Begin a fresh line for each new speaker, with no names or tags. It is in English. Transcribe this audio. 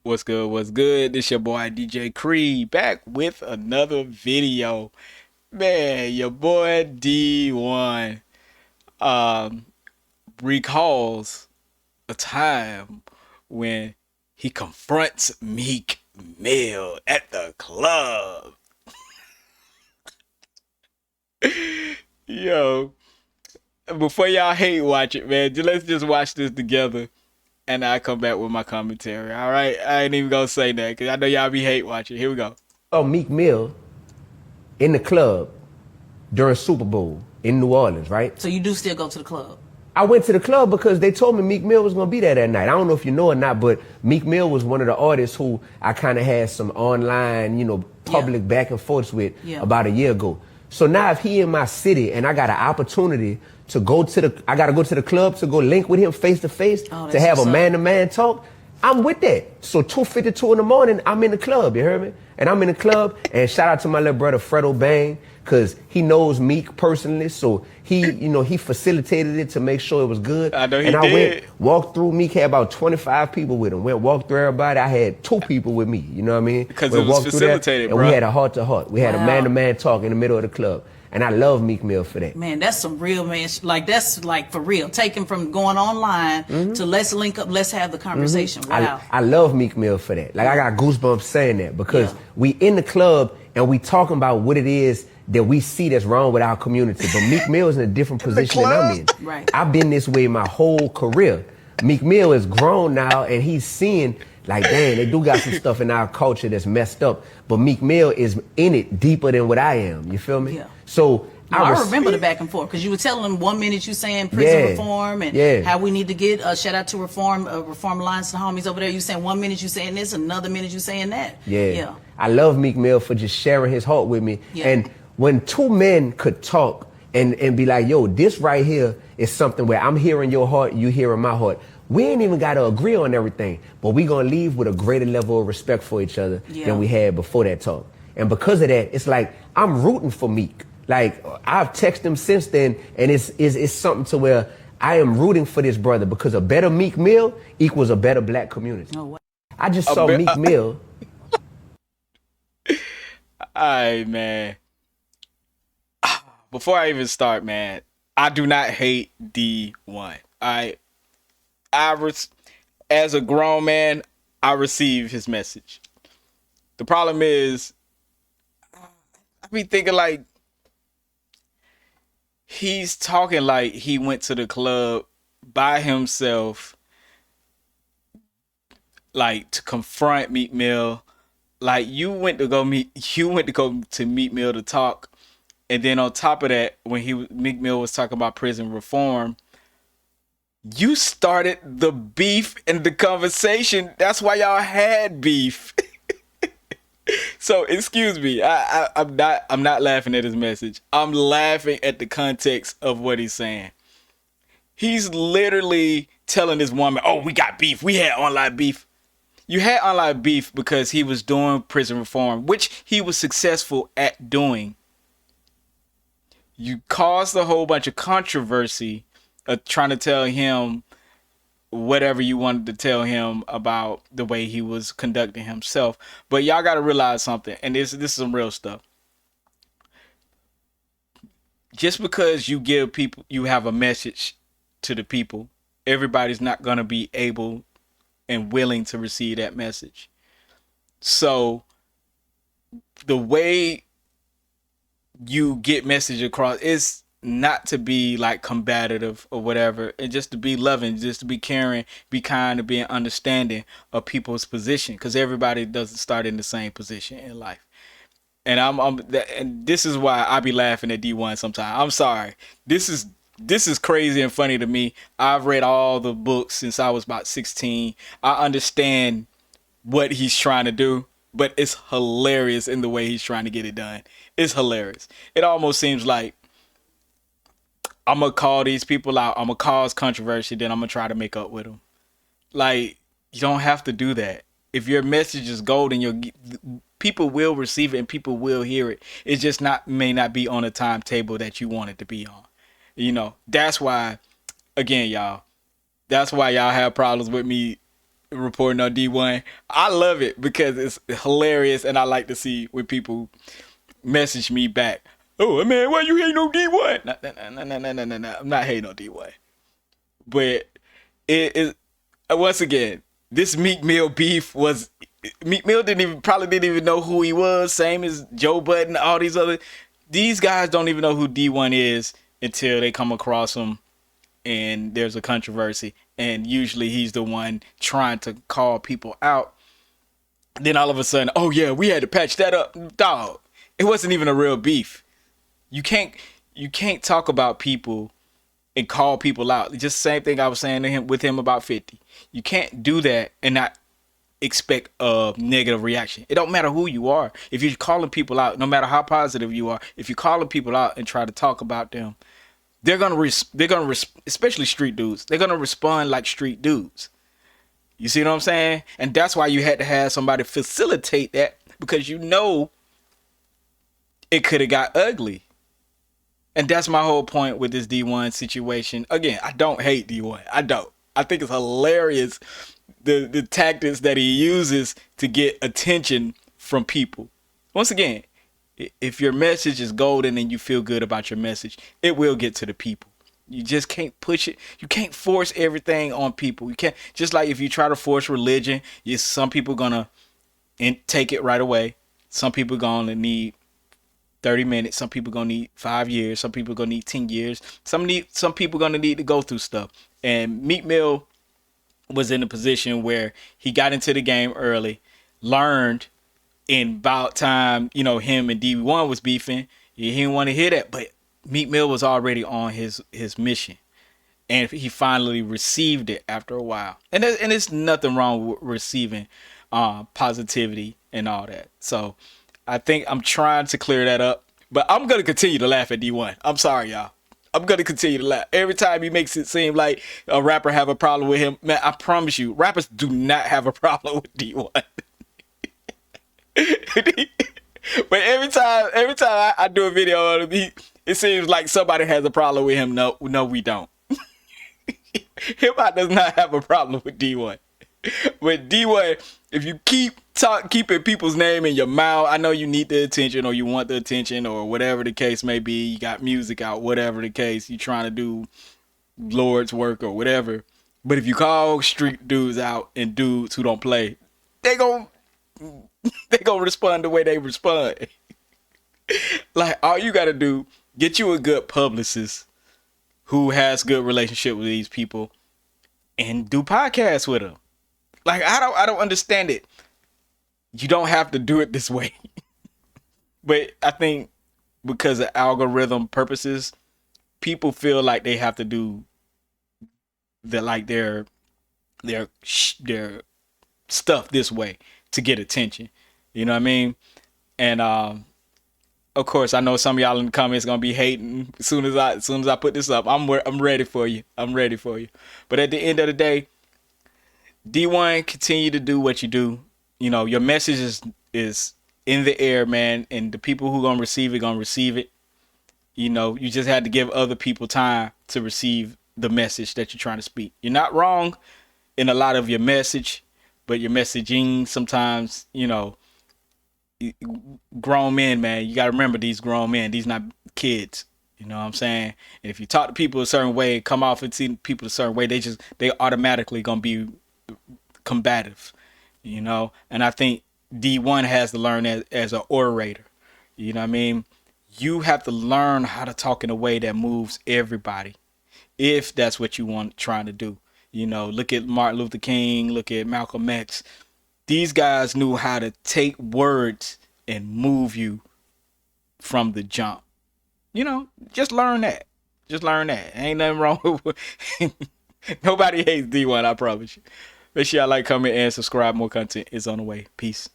What's good? What's good? This your boy DJ Creed back with another video. Man, your boy D1 um recalls a time when he confronts Meek Mill at the club. Yo, before y'all hate watch it, man, let's just watch this together and I come back with my commentary. All right, I ain't even gonna say that because I know y'all be hate watching. Here we go.
Oh, Meek Mill in the club during Super Bowl in New Orleans, right?
So you do still go to the club?
I went to the club because they told me Meek Mill was gonna be there that night. I don't know if you know or not, but Meek Mill was one of the artists who I kind of had some online, public back and forth with about a year ago. So now if he in my city and I got an opportunity to I gotta go to the club to go link with him face to face to have a man-to-man talk, I'm with that. So 2:52 in the morning, I'm in the club, you heard me? And I'm in the club, and shout out to my little brother Fredo Bang, because he knows Meek personally, so he facilitated it to make sure it was good.
I know he
and I
did.
walked through. Meek had about 25 people with him. Walked through everybody. I had 2 people with me, you know what I mean?
Because it was facilitated,
and
bro.
we had a heart-to-heart. We had a man-to-man talk in the middle of the club. And I love Meek Mill for that.
Man, that's some real man. That's like for real. Taken from going online to let's link up, let's have the conversation. Wow.
I love Meek Mill for that. Like I got goosebumps saying that because we in the club and we talking about what it is that we see that's wrong with our community. But Meek Mill is in a different position than I'm in.
Right.
I've been this way my whole career. Meek Mill is grown now and he's seeing like, dang, they do got some stuff in our culture that's messed up. But Meek Mill is in it deeper than what I am. You feel me?
Yeah.
So
I remember the back and forth because you were telling them 1 minute you saying prison reform and how we need to get shout out to Reform Alliance, the homies over there. You saying 1 minute you saying this, another minute you saying that.
Yeah. I love Meek Mill for just sharing his heart with me. Yeah. And when 2 men could talk and be like, yo, this right here is something where I'm hearing your heart, you hearing my heart. We ain't even got to agree on everything, but we gonna leave with a greater level of respect for each other than we had before that talk. And because of that, it's like I'm rooting for Meek. Like I've texted him since then, and it's something to where I am rooting for this brother because a better Meek Mill equals a better black community.
Oh, wow.
I just saw Meek Mill.
Alright, man. Before I even start, man, I do not hate D1. As a grown man, I receive his message. The problem is, I be thinking like, he's talking like he went to the club by himself, like to confront Meek Mill. Like you went to go to Meek Mill to talk, and then on top of that, when Meek Mill was talking about prison reform, you started the beef and the conversation. That's why y'all had beef. So excuse me, I'm not laughing at his message. I'm laughing at the context of what he's saying. He's literally telling this woman, "Oh, we got beef. We had online beef." You had online beef because he was doing prison reform, which he was successful at doing. You caused a whole bunch of controversy trying to tell him whatever you wanted to tell him about the way he was conducting himself. But y'all got to realize something, and this is some real stuff. Just because you have a message to the people, everybody's not going to be able and willing to receive that message. So the way you get message across is not to be like combative or whatever, and just to be loving, just to be caring, be kind, to be understanding of people's position, because everybody doesn't start in the same position in life. And and this is why I be laughing at D1 sometimes. I'm sorry. This is crazy and funny to me. I've read all the books since I was about 16. I understand what he's trying to do, but it's hilarious in the way he's trying to get it done. It's hilarious. It almost seems like I'm going to call these people out. I'm going to cause controversy. Then I'm going to try to make up with them. Like, you don't have to do that. If your message is golden, people will receive it and people will hear it. It just may not be on a timetable that you want it to be on. That's why, again, y'all, that's why y'all have problems with me reporting on D1. I love it because it's hilarious, and I like to see when people message me back. Oh man, why you hating on D1? No. I'm not hating on D1, but it is once again this Meek Mill beef was. Meek Mill probably didn't even know who he was. Same as Joe Budden, all these other. These guys don't even know who D1 is until they come across him, and there's a controversy. And usually he's the one trying to call people out. Then all of a sudden, oh yeah, we had to patch that up, dog. It wasn't even a real beef. You can't talk about people and call people out. Just the same thing I was saying to him with him about 50. You can't do that and not expect a negative reaction. It don't matter who you are. If you're calling people out, no matter how positive you are, if you're calling people out and try to talk about them, they're gonna especially street dudes. They're gonna respond like street dudes. You see what I'm saying? And that's why you had to have somebody facilitate that, because you know it could have got ugly. And that's my whole point with this D1 situation. Again, I don't hate D1. I don't. I think it's hilarious the tactics that he uses to get attention from people. Once again, if your message is golden and you feel good about your message, it will get to the people. You just can't push it. You can't force everything on people. You can't, just like if you try to force religion, some people gonna take it right away. Some people gonna need 30 minutes. Some people gonna need 5 years. Some people gonna need 10 years. Some people gonna need to go through stuff. And Meek Mill was in a position where he got into the game early, learned in about time, him and D1 was beefing. He didn't want to hear that, but Meek Mill was already on his mission, and he finally received it after a while. And there's nothing wrong with receiving positivity and all that. So I think I'm trying to clear that up, but I'm going to continue to laugh at D1. I'm sorry, y'all. I'm going to continue to laugh. Every time he makes it seem like a rapper have a problem with him, man, I promise you, rappers do not have a problem with D1. But every time I do a video on him, it seems like somebody has a problem with him. No, we don't. Hip-hop does not have a problem with D1. With D1, if you keeping people's name in your mouth, I know you need the attention or you want the attention or whatever the case may be. You got music out, whatever the case. You trying to do Lord's work or whatever. But if you call street dudes out and dudes who don't play, they gonna respond the way they respond. Like, all you gotta do, get you a good publicist who has good relationship with these people and do podcasts with them. Like, I don't understand it. You don't have to do it this way. But I think because of algorithm purposes, people feel like they have to do their stuff this way to get attention. You know what I mean? And of course, I know some of y'all in the comments gonna be hating as soon as I put this up. I'm ready for you. I'm ready for you. But at the end of the day, D1, continue to do what you do. Your message is in the air, man, and the people who gonna receive it. You just had to give other people time to receive the message that you're trying to speak. You're not wrong in a lot of your message, but your messaging sometimes, grown men, man, you gotta remember these grown men. These not kids. You know what I'm saying? And if you talk to people a certain way, come off and see people a certain way, they automatically gonna be combative, and I think D1 has to learn as an orator. You know what I mean? You have to learn how to talk in a way that moves everybody, if that's what you want trying to do. Look at Martin Luther King, look at Malcolm X. These guys knew how to take words and move you from the jump. Just learn that. Ain't nothing wrong with nobody hates D1, I promise you. Make sure y'all like, comment, and subscribe. More content is on the way. Peace.